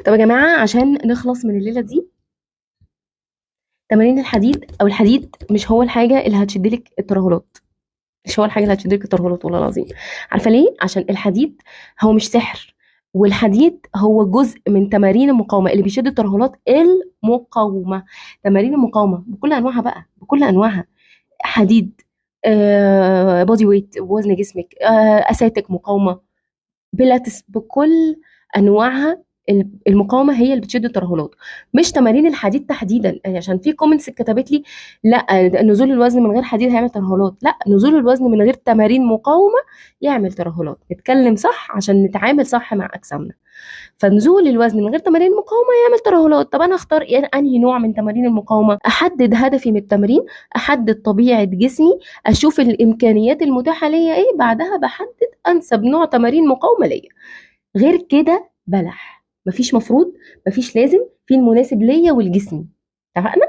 طب يا جماعة عشان نخلص من الليلة دي، تمارين الحديد او الحديد مش هو الحاجة اللي هتشدلك الترهلات، مش هو الحاجة اللي هتشدلك الترهلات والله العظيم. عارفة ليه؟ عشان الحديد هو مش سحر، والحديد هو جزء من تمارين المقاومة اللي بيشد الترهلات. المقاومة، تمارين المقاومة بكل انواعها بقى، بكل انواعها. حديد، بودي ويت، وزن جسمك، اساتك مقاومة، بيلاتس، بكل انواعها. المقاومه هي اللي بتشد الترهلات، مش تمارين الحديد تحديدا. يعني عشان في كومنتس اتكتبت لي لا نزول الوزن من غير حديد هيعمل ترهلات، لا، نزول الوزن من غير تمارين مقاومه يعمل ترهلات. نتكلم صح عشان نتعامل صح مع اجسامنا. فنزول الوزن من غير تمارين مقاومه يعمل ترهلات. طب انا اختار انهي نوع من تمارين المقاومه؟ احدد هدفي من التمرين، احدد طبيعه جسمي، اشوف الامكانيات المتاحه ليا ايه، بعدها بحدد انسب نوع تمارين مقاومه ليا. غير كده بلح، مفيش مفروض، مفيش لازم، في المناسب ليا ولجسمي. اتفقنا؟